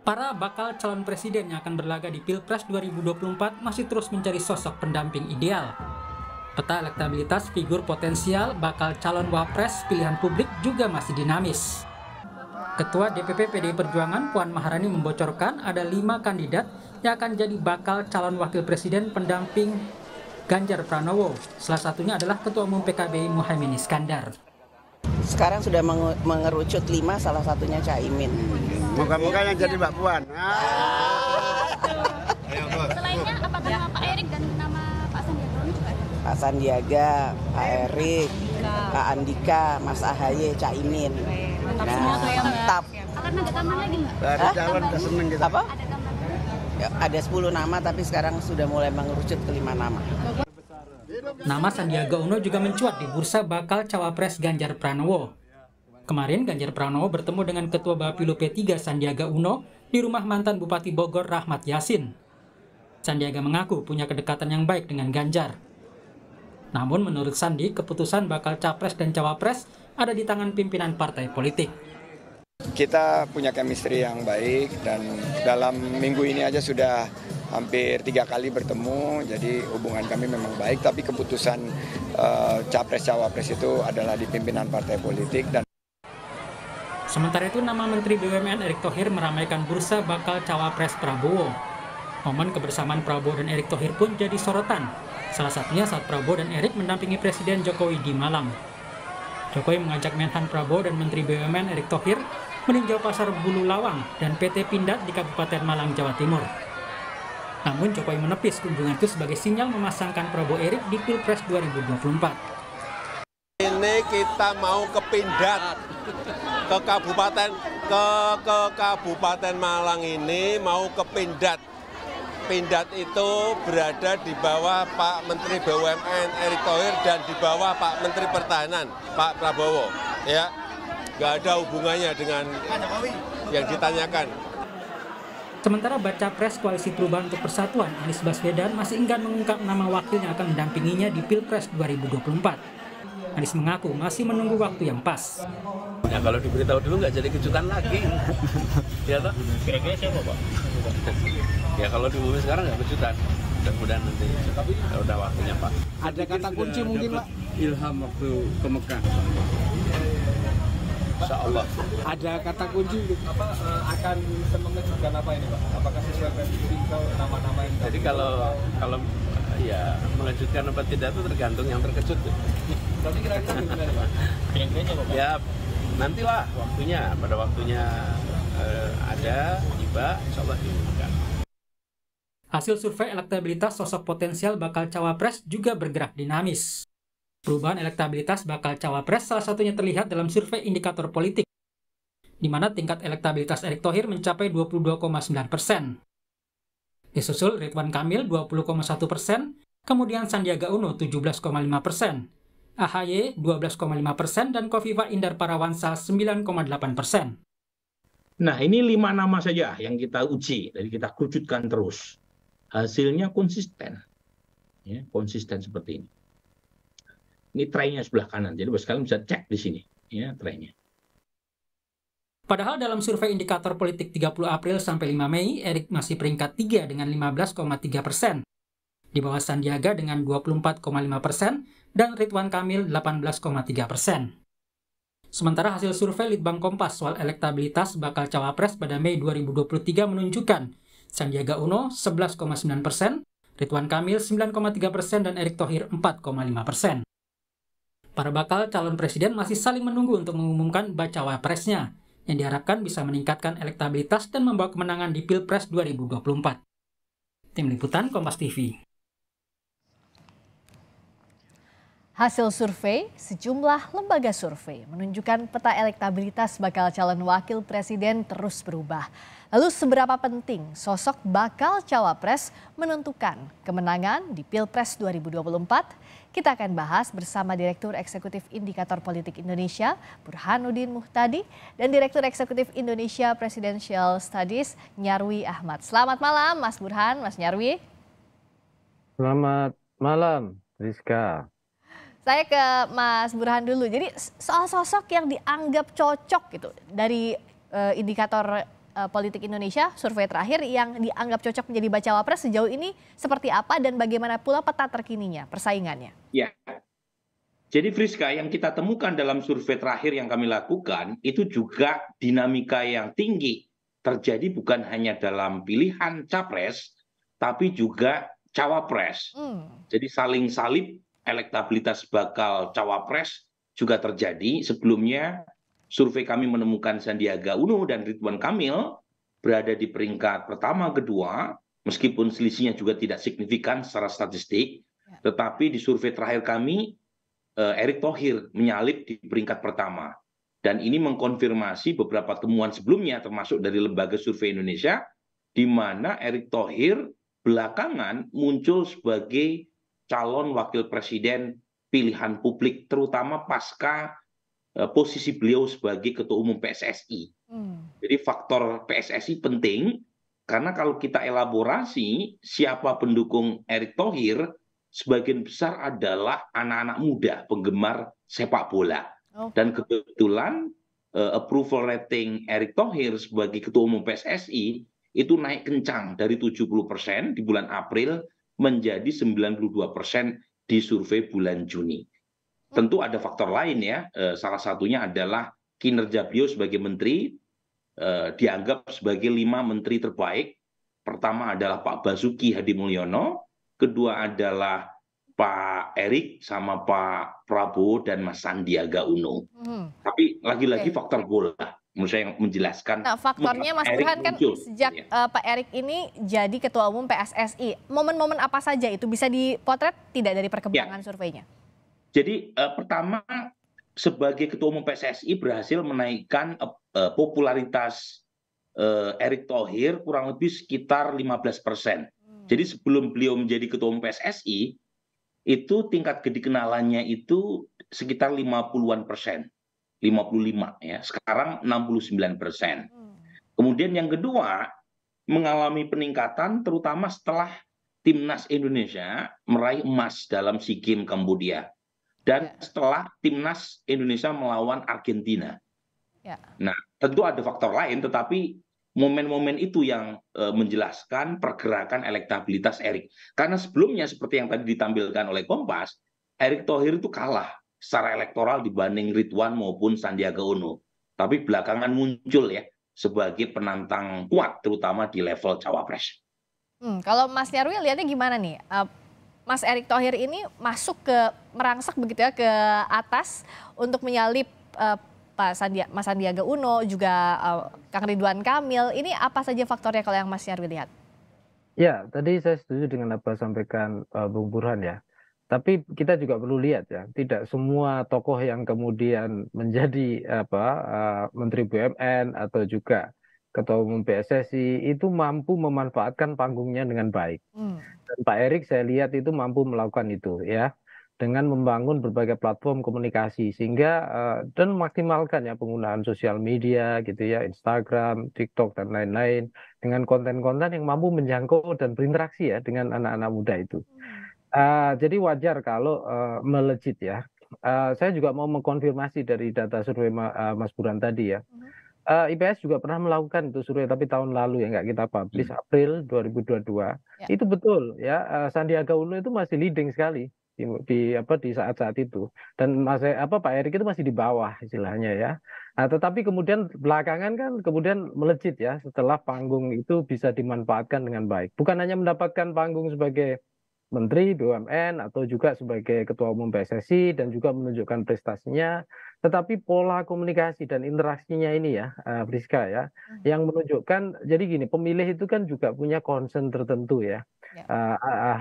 Para bakal calon presiden yang akan berlaga di Pilpres 2024 masih terus mencari sosok pendamping ideal. Peta elektabilitas figur potensial bakal calon wapres pilihan publik juga masih dinamis. Ketua DPP PDI Perjuangan Puan Maharani membocorkan ada 5 kandidat yang akan jadi bakal calon wakil presiden pendamping Ganjar Pranowo. Salah satunya adalah Ketua Umum PKB Muhaimin Iskandar. Sekarang sudah mengerucut 5, salah satunya Caimin. Moga-moga yang jadi Mbak Puan. Selainnya apakah nama Pak Erik dan nama Pak Sandiaga Uno juga ada? Pak Sandiaga, Pak Erik, Pak Andika, Mas Ahaye, Caimin. Mantap Nah, semua tuh ya, Mbak. mantap. Akan ada tambahan lagi nggak? Ada calon udah seneng kita. Apa? Ada tambahan. Ya, ada 10 nama tapi sekarang sudah mulai mengerucut ke 5 nama. Nama Sandiaga Uno juga mencuat di bursa bakal cawapres Ganjar Pranowo. Kemarin Ganjar Pranowo bertemu dengan Ketua Bapilu P3 Sandiaga Uno di rumah mantan Bupati Bogor Rahmat Yassin. Sandiaga mengaku punya kedekatan yang baik dengan Ganjar. Namun menurut Sandi, keputusan bakal capres dan cawapres ada di tangan pimpinan partai politik. Kita punya chemistry yang baik dan dalam minggu ini aja sudah hampir 3 kali bertemu, jadi hubungan kami memang baik, tapi keputusan capres-cawapres itu adalah di pimpinan partai politik. Dan Sementara itu, nama Menteri BUMN Erick Thohir meramaikan bursa bakal cawapres Prabowo. Momen kebersamaan Prabowo dan Erick Thohir pun jadi sorotan. Salah satunya saat Prabowo dan Erick mendampingi Presiden Jokowi di Malang. Jokowi mengajak Menhan Prabowo dan Menteri BUMN Erick Thohir meninjau pasar Bulu Lawang dan PT Pindad di Kabupaten Malang, Jawa Timur. Namun Jokowi menepis kunjungan itu sebagai sinyal memasangkan Prabowo Erick di Pilpres 2024. Ini kita mau ke Pindad, ke Kabupaten Malang ini mau ke Pindad. Pindad itu berada di bawah Pak Menteri BUMN Erick Thohir dan di bawah Pak Menteri Pertahanan Pak Prabowo. Ya, nggak ada hubungannya dengan yang ditanyakan. Sementara baca pres Koalisi Perubahan untuk Persatuan, Anies Baswedan masih enggan mengungkap nama wakil yang akan mendampinginya di Pilpres 2024. Anies mengaku masih menunggu waktu yang pas. Ya kalau diberitahu dulu nggak jadi kejutan lagi. Ya toh? Kira-kira siapa Pak? Ya kalau diumumkan sekarang nggak kejutan. Mudah-mudahan nanti ya udah waktunya Pak. Ada kata kunci mungkin Pak? Ilham waktu ke Mekah. Insya Allah. Ada kata kunci akan mengejutkan apa ini Pak? Apakah sesuai prediksi nama-nama yang Jadi kalau ya mengejutkan apa tidak itu tergantung yang terkejut. Tapi kira-kira gimana Pak? Kira-kira siapa Pak? Ya nantilah waktunya, pada waktunya ada tiba, insya Allah diumumkan. Hasil survei elektabilitas sosok potensial bakal cawapres juga bergerak dinamis. Perubahan elektabilitas bakal cawapres salah satunya terlihat dalam survei indikator politik, di mana tingkat elektabilitas Erick Thohir mencapai 22,9%. Disusul Ridwan Kamil 20,1%, kemudian Sandiaga Uno 17,5%, AHY 12,5%, dan Kofifa Indar Parawansa 9,8%. Nah, ini 5 nama saja yang kita uji, jadi kita kerucutkan terus. Hasilnya konsisten, ya, konsisten seperti ini. Ini trennya sebelah kanan, jadi kalian bisa cek di sini, ya, trennya. Padahal dalam survei indikator politik 30 April sampai 5 Mei, Erick masih peringkat 3 dengan 15,3%. Di bawah Sandiaga dengan 24,5% dan Ridwan Kamil 18,3%. Sementara hasil survei Litbang Kompas soal elektabilitas bakal cawapres pada Mei 2023 menunjukkan Sandiaga Uno 11,9%, Ridwan Kamil 9,3%, dan Erick Thohir 4,5%. Para bakal calon presiden masih saling menunggu untuk mengumumkan bacawa presnya, yang diharapkan bisa meningkatkan elektabilitas dan membawa kemenangan di Pilpres 2024. Tim Liputan Kompas TV. Hasil survei sejumlah lembaga survei menunjukkan peta elektabilitas bakal calon wakil presiden terus berubah. Lalu seberapa penting sosok bakal cawapres menentukan kemenangan di Pilpres 2024? Kita akan bahas bersama Direktur Eksekutif Indikator Politik Indonesia, Burhanuddin Muhtadi, dan Direktur Eksekutif Indonesia Presidential Studies, Nyarwi Ahmad. Selamat malam Mas Burhan, Mas Nyarwi. Selamat malam, Rizka. Saya ke Mas Burhan dulu. Jadi soal sosok yang dianggap cocok gitu dari indikator politik Indonesia, survei terakhir yang dianggap cocok menjadi bacawa pres sejauh ini seperti apa dan bagaimana pula peta terkininya, persaingannya? Ya, jadi Friska, yang kita temukan dalam survei terakhir yang kami lakukan itu juga dinamika yang tinggi terjadi bukan hanya dalam pilihan capres, tapi juga cawapres. Jadi saling salib elektabilitas bakal cawapres juga terjadi. Sebelumnya survei kami menemukan Sandiaga Uno dan Ridwan Kamil berada di peringkat pertama, kedua, meskipun selisihnya juga tidak signifikan secara statistik, tetapi di survei terakhir kami Erick Thohir menyalip di peringkat pertama. Dan ini mengkonfirmasi beberapa temuan sebelumnya termasuk dari Lembaga Survei Indonesia di mana Erick Thohir belakangan muncul sebagai calon wakil presiden pilihan publik terutama pasca posisi beliau sebagai ketua umum PSSI. Jadi faktor PSSI penting karena kalau kita elaborasi siapa pendukung Erick Thohir sebagian besar adalah anak-anak muda penggemar sepak bola. Dan kebetulan approval rating Erick Thohir sebagai ketua umum PSSI itu naik kencang dari 70% di bulan April menjadi 92% di survei bulan Juni. Tentu ada faktor lain ya, salah satunya adalah kinerja beliau sebagai menteri, dianggap sebagai 5 menteri terbaik. Pertama adalah Pak Basuki Hadimulyono, kedua adalah Pak Erick sama Pak Prabowo dan Mas Sandiaga Uno. Tapi lagi-lagi faktor bola, menurut saya yang menjelaskan. Nah, faktornya Mas Burhan kan sejak Pak Erick ini jadi ketua umum PSSI, momen-momen apa saja itu bisa dipotret tidak dari perkembangan surveinya? Jadi pertama sebagai ketua umum PSSI berhasil menaikkan popularitas Erick Thohir kurang lebih sekitar 15%. Jadi sebelum beliau menjadi ketua umum PSSI itu tingkat kedikenalannya itu sekitar 50-an%, 55 ya. Sekarang 69%. Kemudian yang kedua mengalami peningkatan terutama setelah Timnas Indonesia meraih emas dalam SEA Games Kamboja dan setelah Timnas Indonesia melawan Argentina. Nah, tentu ada faktor lain tetapi momen-momen itu yang menjelaskan pergerakan elektabilitas Erick. Karena sebelumnya seperti yang tadi ditampilkan oleh Kompas, Erick Thohir itu kalah secara elektoral dibanding Ridwan maupun Sandiaga Uno. Tapi belakangan muncul ya sebagai penantang kuat terutama di level cawapres. Kalau Mas Nyarwi lihatnya gimana nih? Mas Erick Thohir ini masuk merangsak begitu ya ke atas untuk menyalip Mas Sandiaga Uno, juga Kang Ridwan Kamil. Ini apa saja faktornya kalau yang Mas Nyarwi lihat? Ya, tadi saya setuju dengan apa sampaikan Bung Burhan ya. Tapi kita juga perlu lihat ya, tidak semua tokoh yang kemudian menjadi Menteri BUMN atau juga Ketua Umum PSSI itu mampu memanfaatkan panggungnya dengan baik. Dan Pak Erick saya lihat itu mampu melakukan itu ya. Dengan membangun berbagai platform komunikasi sehingga dan memaksimalkan ya penggunaan sosial media gitu ya, Instagram, TikTok dan lain-lain dengan konten-konten yang mampu menjangkau dan berinteraksi ya dengan anak-anak muda itu. Jadi wajar kalau melejit ya. Saya juga mau mengkonfirmasi dari data survei Mas Burhan tadi ya. IPS juga pernah melakukan itu survei tapi tahun lalu ya nggak kita publish April 2022. Itu betul ya, Sandiaga Uno itu masih leading sekali di saat-saat itu dan Pak Erick itu masih di bawah istilahnya ya. Tetapi kemudian belakangan kan kemudian melejit ya setelah panggung itu bisa dimanfaatkan dengan baik. Bukan hanya mendapatkan panggung sebagai Menteri BUMN atau juga sebagai Ketua Umum PSSI dan juga menunjukkan prestasinya, tetapi pola komunikasi dan interaksinya ini ya, Friska ya, yang menunjukkan jadi gini, pemilih itu kan juga punya concern tertentu ya.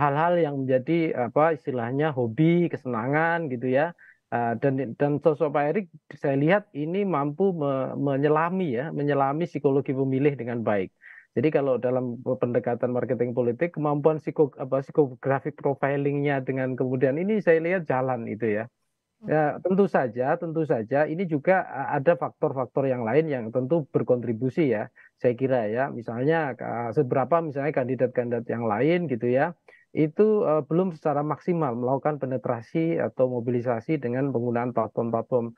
Hal-hal yang menjadi istilahnya hobi, kesenangan gitu ya. Dan sosok Pak Erick saya lihat ini mampu menyelami psikologi pemilih dengan baik. Jadi kalau dalam pendekatan marketing politik kemampuan psikografik profilingnya dengan kemudian ini saya lihat jalan itu ya. Ya tentu saja ini juga ada faktor-faktor yang lain yang tentu berkontribusi ya. Saya kira ya, misalnya seberapa misalnya kandidat-kandidat yang lain gitu ya, itu belum secara maksimal melakukan penetrasi atau mobilisasi dengan penggunaan platform-platform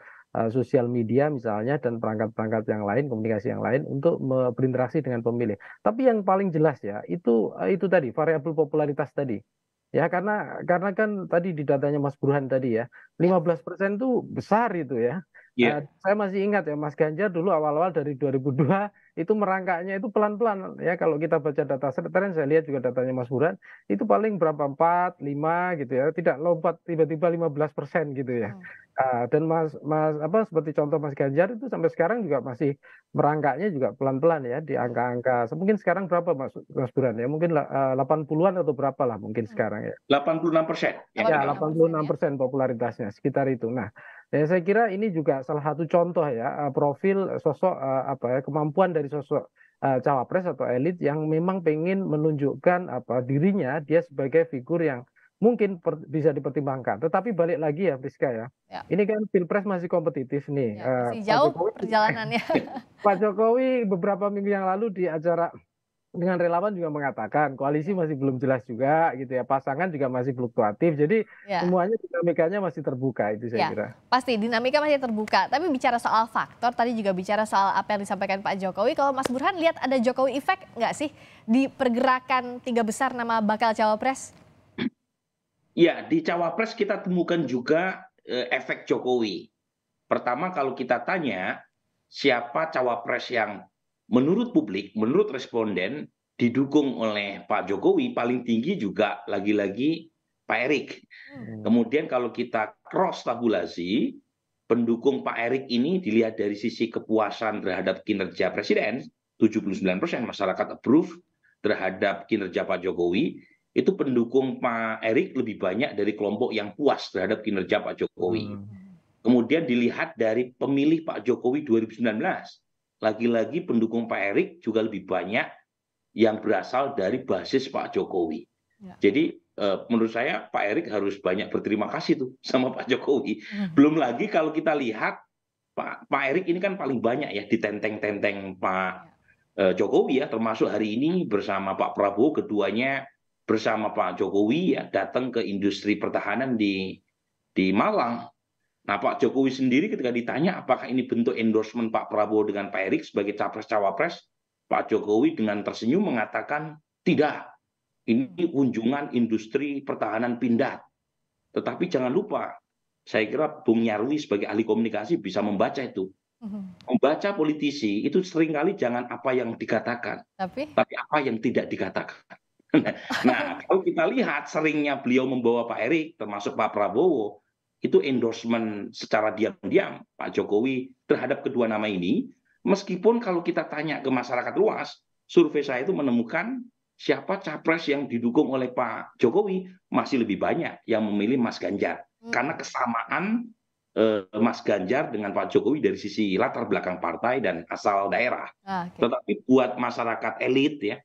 sosial media misalnya dan perangkat-perangkat yang lain, komunikasi yang lain untuk berinteraksi dengan pemilih. Tapi yang paling jelas ya itu tadi variabel popularitas tadi. Ya karena kan tadi di datanya Mas Burhan tadi ya 15% itu besar itu ya. Saya masih ingat ya Mas Ganjar dulu awal-awal dari 2002 itu merangkaknya itu pelan-pelan ya, kalau kita baca data tren, saya lihat juga datanya Mas Burhan itu paling berapa 4, 5 gitu ya, tidak lompat tiba-tiba 15% gitu ya. Dan Mas seperti contoh Mas Ganjar itu sampai sekarang juga masih merangkaknya juga pelan-pelan ya di angka-angka mungkin sekarang berapa Mas Burhan ya, mungkin 80-an atau berapa lah mungkin sekarang ya. 86%. Ya 86% popularitasnya sekitar itu. Nah, ya saya kira ini juga salah satu contoh ya profil sosok kemampuan dari sosok cawapres atau elit yang memang pengen menunjukkan dirinya dia sebagai figur yang mungkin bisa dipertimbangkan. Tetapi balik lagi ya Priska ya. Ini kan Pilpres masih kompetitif nih. Masih jauh perjalanannya. Pak Jokowi beberapa minggu yang lalu di acara dengan relawan juga mengatakan koalisi masih belum jelas juga gitu ya, pasangan juga masih fluktuatif, jadi semuanya dinamikanya masih terbuka itu saya kira. Pasti dinamika masih terbuka, tapi bicara soal faktor tadi juga bicara soal apa yang disampaikan Pak Jokowi, kalau Mas Burhan lihat ada Jokowi effect nggak sih di pergerakan 3 besar nama bakal cawapres? Ya, di cawapres kita temukan juga efek Jokowi. Pertama kalau kita tanya siapa cawapres yang menurut publik, menurut responden didukung oleh Pak Jokowi, paling tinggi juga lagi-lagi Pak Erik. Kemudian kalau kita cross tabulasi, pendukung Pak Erik ini dilihat dari sisi kepuasan terhadap kinerja Presiden, 79% masyarakat approve terhadap kinerja Pak Jokowi, itu pendukung Pak Erik lebih banyak dari kelompok yang puas terhadap kinerja Pak Jokowi. Kemudian dilihat dari pemilih Pak Jokowi 2019, lagi-lagi pendukung Pak Erik juga lebih banyak yang berasal dari basis Pak Jokowi. Jadi menurut saya Pak Erik harus banyak berterima kasih tuh sama Pak Jokowi. Belum lagi kalau kita lihat Pak Erik ini kan paling banyak ya ditenteng-tenteng Pak Jokowi ya, termasuk hari ini bersama Pak Prabowo, keduanya bersama Pak Jokowi ya datang ke industri pertahanan di Malang. Nah, Pak Jokowi sendiri ketika ditanya apakah ini bentuk endorsement Pak Prabowo dengan Pak Erik sebagai capres-cawapres, Pak Jokowi dengan tersenyum mengatakan tidak, ini kunjungan industri pertahanan Pindad. Tetapi jangan lupa, saya kira Bung Nyarwi sebagai ahli komunikasi bisa membaca itu. Membaca politisi itu seringkali jangan apa yang dikatakan, tapi apa yang tidak dikatakan. Nah, kalau kita lihat seringnya beliau membawa Pak Erik, termasuk Pak Prabowo, itu endorsement secara diam-diam Pak Jokowi terhadap kedua nama ini, meskipun kalau kita tanya ke masyarakat luas, survei saya itu menemukan siapa capres yang didukung oleh Pak Jokowi masih lebih banyak yang memilih Mas Ganjar, karena kesamaan Mas Ganjar dengan Pak Jokowi dari sisi latar belakang partai dan asal daerah. Tetapi buat masyarakat elit ya,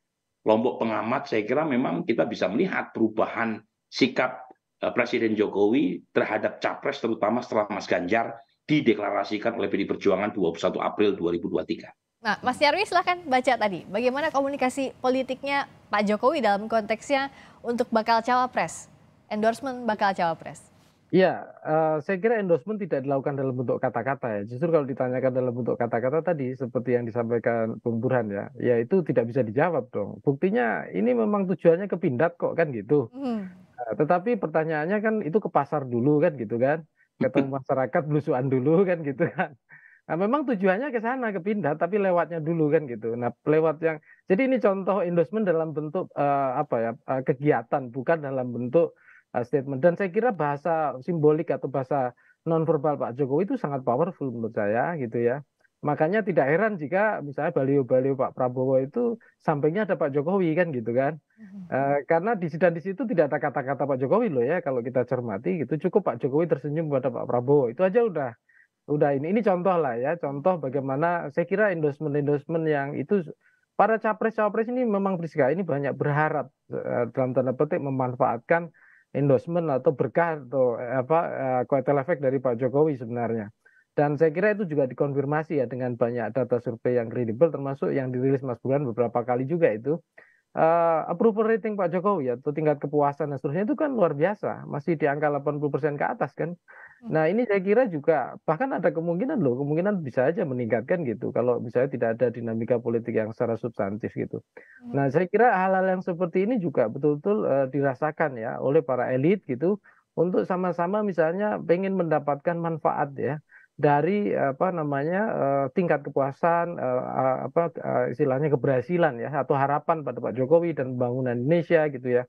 kelompok pengamat, saya kira memang kita bisa melihat perubahan sikap Presiden Jokowi terhadap capres terutama setelah Mas Ganjar dideklarasikan oleh PD Perjuangan 21 April 2023. Nah, Mas Nyarwi silahkan baca tadi. Bagaimana komunikasi politiknya Pak Jokowi dalam konteksnya untuk bakal cawapres, endorsement bakal cawapres? Ya, saya kira endorsement tidak dilakukan dalam bentuk kata-kata ya. Justru kalau ditanyakan dalam bentuk kata-kata tadi, seperti yang disampaikan Bung Burhan ya itu tidak bisa dijawab dong. Buktinya ini memang tujuannya ke Pindad kok kan gitu. Tetapi pertanyaannya kan itu ke pasar dulu kan gitu kan, ketemu masyarakat belusuan dulu kan gitu kan. Nah, memang tujuannya ke sana ke Pindad tapi lewatnya dulu kan gitu. Nah lewat yang jadi ini contoh endorsement dalam bentuk kegiatan bukan dalam bentuk statement. Dan saya kira bahasa simbolik atau bahasa nonverbal Pak Jokowi itu sangat powerful menurut saya gitu ya. Makanya tidak heran jika misalnya baliho-baliho Pak Prabowo itu sampingnya ada Pak Jokowi kan gitu kan. Karena di situ tidak ada kata-kata Pak Jokowi loh ya kalau kita cermati gitu. Cukup Pak Jokowi tersenyum kepada Pak Prabowo. Itu aja udah ini contoh lah ya. Contoh bagaimana saya kira endorsement yang itu para capres-cawapres ini memang Priska ini banyak berharap dalam tanda petik memanfaatkan endorsement atau berkah atau kotel efek dari Pak Jokowi sebenarnya. Dan saya kira itu juga dikonfirmasi ya dengan banyak data survei yang kredibel termasuk yang dirilis Mas Burhan beberapa kali juga itu. approval rating Pak Jokowi atau tingkat kepuasan dan seterusnya itu kan luar biasa, masih di angka 80% ke atas kan. Nah ini saya kira juga bahkan ada kemungkinan bisa aja meningkatkan gitu kalau misalnya tidak ada dinamika politik yang secara substantif gitu. Nah saya kira hal-hal yang seperti ini juga betul-betul dirasakan ya oleh para elit gitu untuk sama-sama misalnya pengen mendapatkan manfaat ya dari apa namanya tingkat kepuasan istilahnya keberhasilan ya atau harapan pada Pak Jokowi dan pembangunan Indonesia gitu ya.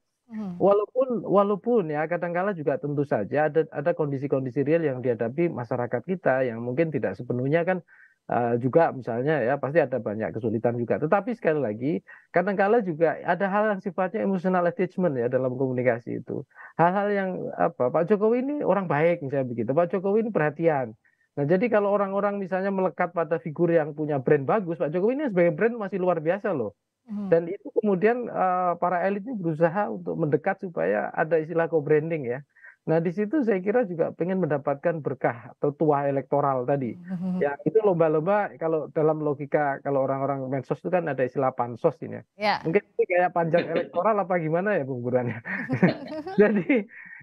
Walaupun ya kadangkala juga tentu saja ada kondisi-kondisi real yang dihadapi masyarakat kita yang mungkin tidak sepenuhnya kan juga misalnya ya pasti ada banyak kesulitan juga. Tetapi sekali lagi kadangkala juga ada hal yang sifatnya emotional attachment ya dalam komunikasi itu. Hal-hal yang Pak Jokowi ini orang baik misalnya begitu. Pak Jokowi ini perhatian. Nah, jadi kalau orang-orang misalnya melekat pada figur yang punya brand bagus, Pak Jokowi ini sebagai brand masih luar biasa loh. Dan itu kemudian para elit ini berusaha untuk mendekat supaya ada istilah co-branding ya. Nah, di situ saya kira juga pengen mendapatkan berkah atau tuah elektoral tadi. Ya, itu lomba-lomba kalau dalam logika kalau orang-orang medsos itu kan ada istilah pansos ini ya. Mungkin ini kayak panjang elektoral apa gimana ya Bung Burhan ya.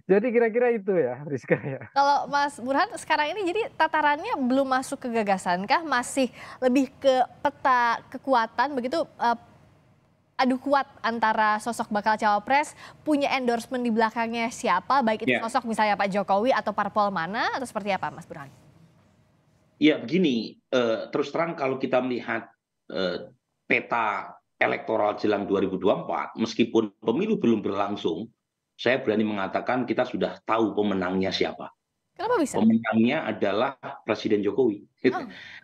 Jadi kira-kira itu ya Rizka ya. Kalau Mas Burhan sekarang ini jadi tatarannya belum masuk ke gagasan kah? Masih lebih ke peta kekuatan begitu adu kuat antara sosok bakal cawapres, punya endorsement di belakangnya siapa, baik itu sosok misalnya Pak Jokowi atau parpol mana, atau seperti apa Mas Burhan? Ya begini, terus terang kalau kita melihat peta elektoral jelang 2024, meskipun pemilu belum berlangsung, saya berani mengatakan kita sudah tahu pemenangnya siapa. Kenapa bisa? Pemenangnya adalah Presiden Jokowi.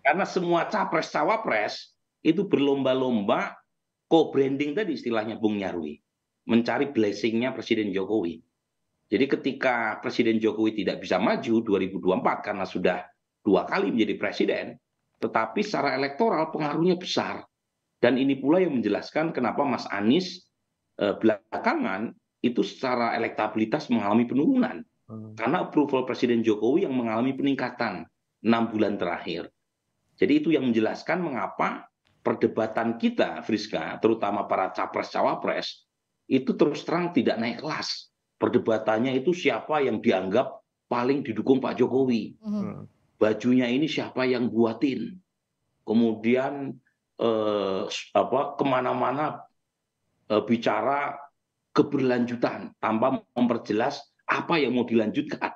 Karena semua capres-cawapres itu berlomba-lomba co-branding tadi istilahnya Bung Nyarwi, mencari blessingnya Presiden Jokowi. Jadi ketika Presiden Jokowi tidak bisa maju 2024 karena sudah 2 kali menjadi presiden, tetapi secara elektoral pengaruhnya besar. Dan ini pula yang menjelaskan kenapa Mas Anies belakangan itu secara elektabilitas mengalami penurunan. Karena approval Presiden Jokowi yang mengalami peningkatan 6 bulan terakhir. Jadi itu yang menjelaskan mengapa perdebatan kita, Friska, terutama para capres-cawapres, itu terus terang tidak naik kelas. Perdebatannya itu siapa yang dianggap paling didukung Pak Jokowi. Bajunya ini siapa yang buatin. Kemudian kemana-mana bicara keberlanjutan tanpa memperjelas apa yang mau dilanjutkan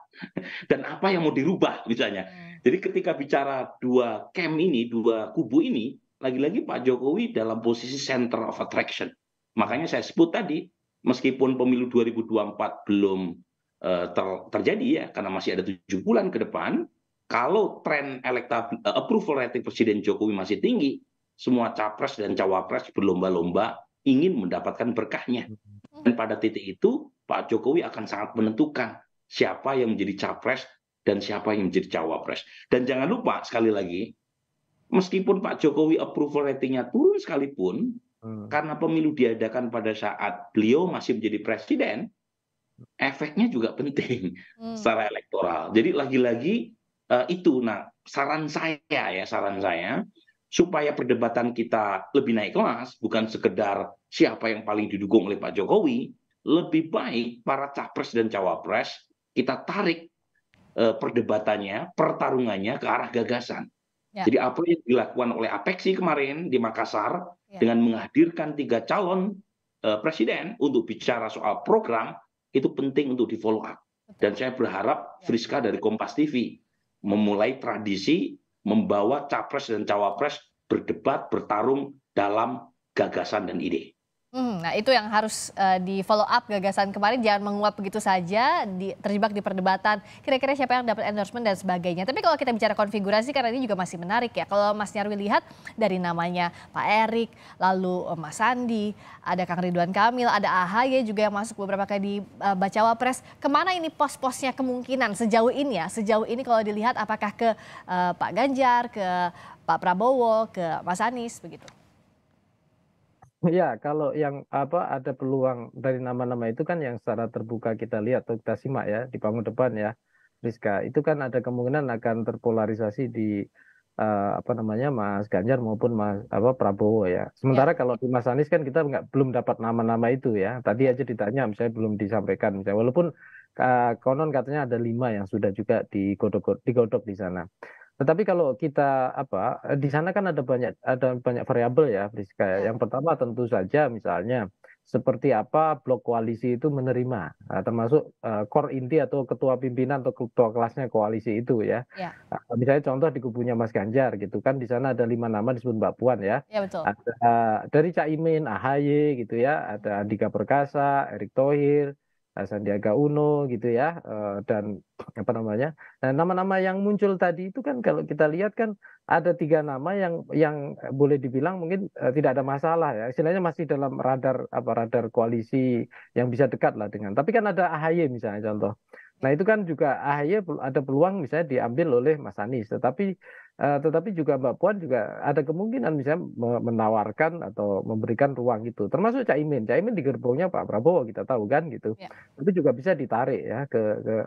dan apa yang mau dirubah misalnya. Jadi ketika bicara dua camp ini, dua kubu ini, lagi-lagi Pak Jokowi dalam posisi center of attraction. Makanya saya sebut tadi, meskipun pemilu 2024 belum terjadi ya, karena masih ada 7 bulan ke depan, kalau tren approval rating Presiden Jokowi masih tinggi, semua capres dan cawapres berlomba-lomba ingin mendapatkan berkahnya. Dan pada titik itu, Pak Jokowi akan sangat menentukan siapa yang menjadi capres dan siapa yang menjadi cawapres. Dan jangan lupa, sekali lagi, meskipun Pak Jokowi approval ratingnya turun sekalipun, karena pemilu diadakan pada saat beliau masih menjadi presiden, efeknya juga penting secara elektoral. Jadi lagi-lagi itu, nah saran saya, supaya perdebatan kita lebih naik kelas, bukan sekedar siapa yang paling didukung oleh Pak Jokowi, lebih baik para capres dan cawapres kita tarik perdebatannya, pertarungannya ke arah gagasan. Jadi apa yang dilakukan oleh Apeksi kemarin di Makassar dengan menghadirkan 3 calon presiden untuk bicara soal program, itu penting untuk di follow up. Dan saya berharap Friska dari Kompas TV memulai tradisi membawa capres dan cawapres berdebat, bertarung dalam gagasan dan ide. Nah itu yang harus di follow up gagasan kemarin, jangan menguap begitu saja, terjebak di perdebatan kira-kira siapa yang dapat endorsement dan sebagainya. Tapi kalau kita bicara konfigurasi, karena ini juga masih menarik ya. Kalau Mas Nyarwi lihat dari namanya Pak Erik, lalu Mas Sandi, ada Kang Ridwan Kamil, ada AHY juga yang masuk beberapa kali di Bacawa Pres. Kemana ini pos-posnya kemungkinan sejauh ini ya? Sejauh ini kalau dilihat apakah ke Pak Ganjar, ke Pak Prabowo, ke Mas Anies begitu? Ya, kalau yang ada peluang dari nama-nama itu kan yang secara terbuka kita lihat atau kita simak ya di panggung depan ya, Rizka. Itu kan ada kemungkinan akan terpolarisasi di apa namanya Mas Ganjar maupun Mas Prabowo ya. Sementara kalau di Mas Anies kan kita belum dapat nama-nama itu ya. Tadi aja ditanya misalnya belum disampaikan misalnya walaupun konon katanya ada 5 yang sudah juga digodok di sana. Tetapi kalau kita di sana kan ada banyak variabel ya, Friska. Yang pertama tentu saja misalnya seperti apa blok koalisi itu menerima, termasuk core inti atau ketua pimpinan atau ketua kelasnya koalisi itu ya. Misalnya contoh di kubunya Mas Ganjar gitu kan, di sana ada 5 nama disebut Mbak Puan ya. Ya betul. Ada dari Caimin, AHY gitu ya, ada Andika Perkasa, Erick Thohir, Sandiaga Uno gitu ya, dan apa namanya. Nah, nama-nama yang muncul tadi itu kan kalau kita lihat kan ada 3 nama yang boleh dibilang mungkin tidak ada masalah ya, istilahnya masih dalam radar koalisi yang bisa dekat lah dengan. Tapi kan ada AHY misalnya contoh. Nah itu kan juga AHY ada peluang misalnya diambil oleh Mas Anies, tetapi juga Mbak Puan juga ada kemungkinan misalnya menawarkan atau memberikan ruang itu, termasuk Caimin di gerbongnya Pak Prabowo kita tahu kan gitu. Itu juga bisa ditarik ya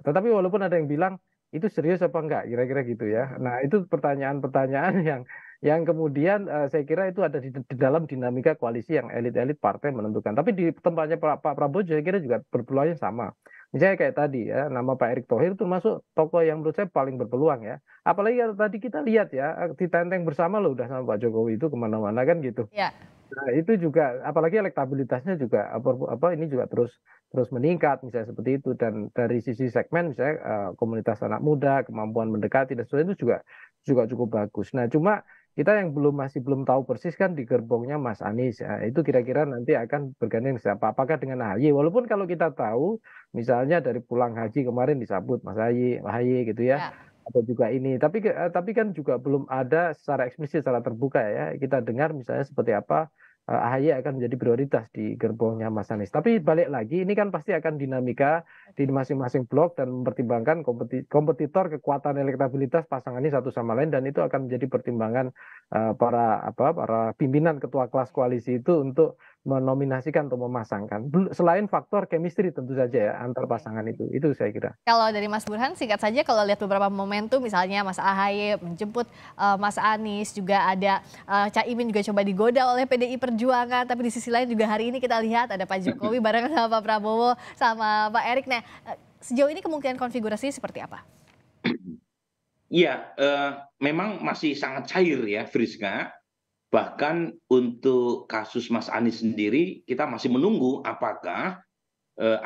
tetapi walaupun ada yang bilang itu serius apa enggak kira-kira gitu ya. Nah itu pertanyaan-pertanyaan yang kemudian saya kira itu ada di dalam dinamika koalisi yang elit-elit partai menentukan. Tapi di tempatnya Pak Prabowo saya kira juga berpeluangnya sama. Misalnya kayak tadi ya, nama Pak Erick Thohir itu masuk tokoh yang menurut saya paling berpeluang ya. Apalagi kalau tadi kita lihat ya, ditenteng bersama loh udah sama Pak Jokowi itu kemana-mana kan gitu. Nah itu juga, apalagi elektabilitasnya juga ini juga terus meningkat misalnya seperti itu, dan dari sisi segmen misalnya komunitas anak muda, kemampuan mendekati dan sebagainya itu juga cukup bagus. Nah cuma kita yang masih belum tahu persis kan di gerbongnya Mas Anies ya, itu kira-kira nanti akan bergandeng siapa, apakah dengan AHY, walaupun kalau kita tahu misalnya dari pulang haji kemarin disambut Mas AHY gitu ya, atau juga ini, tapi kan juga belum ada secara eksplisit, secara terbuka ya kita dengar misalnya seperti apa AHY akan menjadi prioritas di gerbongnya Mas Anies. Tapi balik lagi ini kan pasti akan dinamika di masing-masing blok dan mempertimbangkan kompetitor, kekuatan elektabilitas pasangan ini satu sama lain, dan itu akan menjadi pertimbangan para pimpinan ketua kelas koalisi itu untuk menominasikan atau memasangkan. Selain faktor chemistry tentu saja ya antar pasangan itu saya kira. Kalau dari Mas Burhan singkat saja, kalau lihat beberapa momentum misalnya Mas AHY menjemput Mas Anies, juga ada Caimin juga coba digoda oleh PDI Perjuangan, tapi di sisi lain juga hari ini kita lihat ada Pak Jokowi barengan sama Pak Prabowo sama Pak Erick. Nah sejauh ini kemungkinan konfigurasi seperti apa? Iya, memang masih sangat cair ya Friska. Bahkan untuk kasus Mas Anies sendiri kita masih menunggu apakah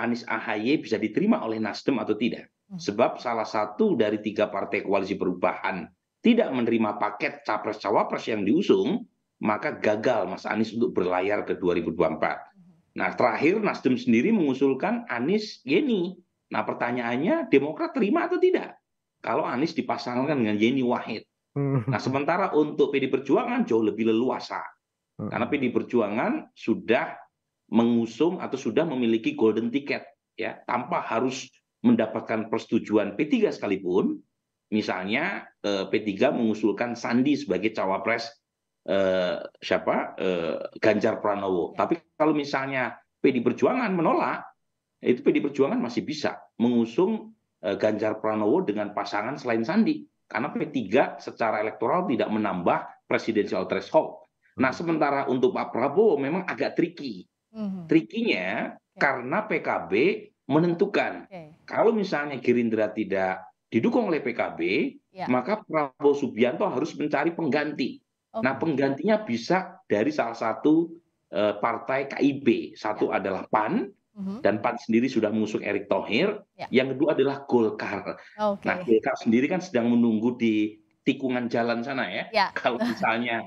Anies AHY bisa diterima oleh Nasdem atau tidak. Sebab salah satu dari 3 partai koalisi perubahan tidak menerima paket capres-cawapres yang diusung, maka gagal Mas Anies untuk berlayar ke 2024. Nah terakhir Nasdem sendiri mengusulkan Anies Yeni. Nah pertanyaannya Demokrat terima atau tidak kalau Anies dipasangkan dengan Yeni Wahid. Nah sementara untuk PD Perjuangan jauh lebih leluasa, karena PD Perjuangan sudah mengusung atau sudah memiliki golden ticket ya, tanpa harus mendapatkan persetujuan P3 sekalipun. Misalnya P3 mengusulkan Sandi sebagai cawapres Ganjar Pranowo, tapi kalau misalnya PD Perjuangan menolak, itu PD Perjuangan masih bisa mengusung Ganjar Pranowo dengan pasangan selain Sandi. Karena P3 secara elektoral tidak menambah presidensial threshold. Nah sementara untuk Pak Prabowo memang agak tricky. Trikinya karena PKB menentukan. Kalau misalnya Gerindra tidak didukung oleh PKB, maka Prabowo Subianto harus mencari pengganti. Nah penggantinya bisa dari salah satu partai KIB. Satu adalah PAN, dan PAN sendiri sudah mengusung Erick Thohir. Yang kedua adalah Golkar. Nah Golkar sendiri kan sedang menunggu di tikungan jalan sana ya. Kalau misalnya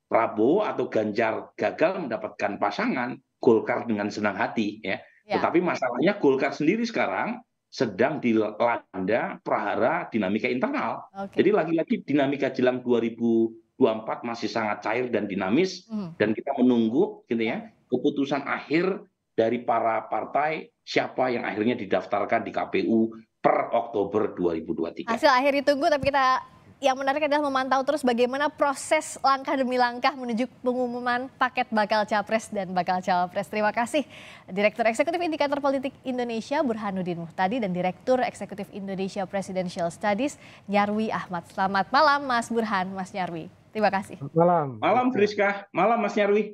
Prabowo atau Ganjar gagal mendapatkan pasangan, Golkar dengan senang hati ya. Tetapi masalahnya Golkar sendiri sekarang sedang dilanda prahara dinamika internal. Jadi lagi-lagi dinamika jelang 2024 masih sangat cair dan dinamis, dan kita menunggu gitu ya keputusan akhir dari para partai siapa yang akhirnya didaftarkan di KPU per Oktober 2023. Hasil akhir ditunggu, tapi kita yang menarik adalah memantau terus bagaimana proses langkah demi langkah menuju pengumuman paket bakal capres dan bakal cawapres. Terima kasih Direktur Eksekutif Indikator Politik Indonesia Burhanuddin Muhtadi dan Direktur Eksekutif Indonesia Presidential Studies Nyarwi Ahmad. Selamat malam Mas Burhan, Mas Nyarwi. Terima kasih. Malam. Malam Friska, malam Mas Nyarwi.